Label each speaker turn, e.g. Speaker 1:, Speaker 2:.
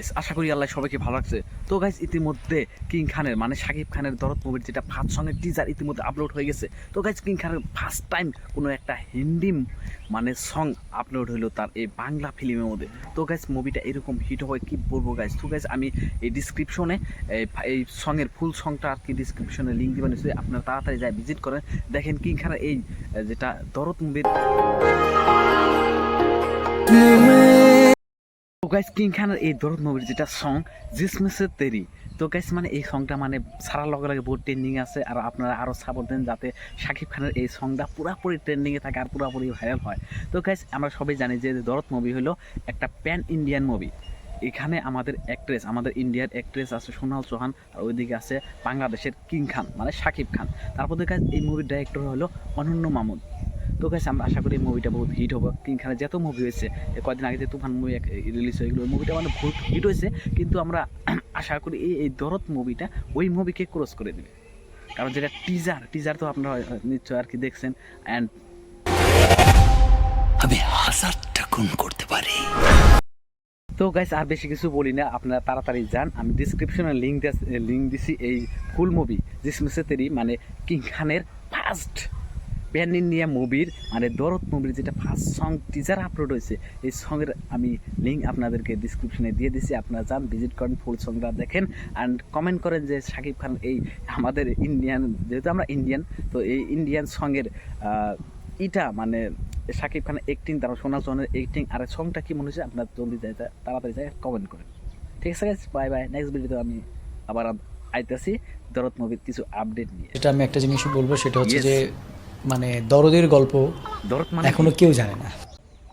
Speaker 1: Guys, আশা করি আল্লাহ সবাইকে ভালো রাখছে। তো গাইস, ইতিমধ্যে কিং খানের মানে শাকিব খানের দরদ মুভির যেটা ফার্স্ট সঙ্গের টিজার ইতিমধ্যে আপলোড হয়ে গেছে। তো গাইস, কিং খানের ফার্স্ট টাইম কোনো একটা হিন্দি মানে সং আপলোড হলো তার এই বাংলা ফিল্মের মধ্যে। তো গাইস, মুভিটা এরকম হিট হবে কি বলবো গাইস। তো গাইস, আমি এই ডিসক্রিপশনে এই সঙের ফুল সংটা আর কি ডিসক্রিপশনে লিঙ্ক দিবেন, আপনারা তাড়াতাড়ি যায় ভিজিট করেন। দেখেন কিং খানের এই যেটা দরদ মুভির। তো গাইস, কিং খানের এই দরদ মুভির যেটা সং জিসমে তেরি। তো গাইস, মানে এই সংটা মানে ছাড়ার লগে লগে বহুত ট্রেন্ডিং আছে, আর আপনারা আরও সাপোর্ট দেন যাতে শাকিব খানের এই সংটা পুরাপুরি ট্রেন্ডিংয়ে থাকে আর পুরাপুরি ভাইরাল হয়। তো গাইস, আমরা সবাই জানি যে দরদ মুভি হলো একটা প্যান ইন্ডিয়ান মুভি। এখানে আমাদের অ্যাক্ট্রেস, আমাদের ইন্ডিয়ার অ্যাক্ট্রেস আছে সোনাল চৌহান, আর ওইদিকে আছে বাংলাদেশের কিং খান মানে শাকিব খান। তারপর গাইস, এই মুভির ডাইরেক্টর হলো অনন্য মামুন। তো গাইস, আমরা আশা করি মুভিটা বহুত হিট হবে। কিং খানের যত মুভি হয়েছে, কয়েকদিন আগে যে তুফান মুভি রিলিজ হয়ে গেলো, ওই মুভিটা মানে বহুত হিট হয়েছে, কিন্তু আমরা আশা করি এই দরদ মুভিটা ওই মুভিকে ক্রস করে দেবে। কারণ যেটা টিজার তো আপনারা নিশ্চয় আর কি দেখছেন। অ্যান্ড
Speaker 2: আমি 1000টা খুন করতে পারি।
Speaker 1: তো গাইস, আর বেশি কিছু বলি না, আপনারা তাড়াতাড়ি যান। আমি ডিসক্রিপশনে লিঙ্ক দিছি এই ফুল মুভি জিসমে তেরি মানে কিং খানের ফার্স্ট প্যান ইন্ডিয়া মুভির মানে দরদ মুভির যেটা ফার্স্ট সং টিজার আপলোড হয়েছে, এই সঙের আমি লিঙ্ক আপনাদেরকে ডিসক্রিপশনে দিয়ে দিছি। আপনারা যান, ভিজিট করেন, ফুল সংটা দেখেন অ্যান্ড কমেন্ট করেন যে শাকিব খান এই আমাদের ইন্ডিয়ান, যেহেতু আমরা ইন্ডিয়ান, তো এই ইন্ডিয়ান সঙের ইটা মানে শাকিব খানের অ্যাক্টিং, তারপর সোনাল চৌহানের অ্যাক্টিং আর সংটা কি মনে হচ্ছে, আপনার জলদি যায় তাড়াতাড়ি যায় কমেন্ট করেন। ঠিক আছে গাইস, বাই বাই। নেক্সট ভিডিওতে আমি আবার আইতেছি দরদ মুভির কিছু আপডেট নিয়ে।
Speaker 3: এটা আমি একটা জিনিস বলবো, সেটা হচ্ছে যে মানে দরদের গল্প
Speaker 1: দরদ মানে
Speaker 3: এখনো কেউ জানে না।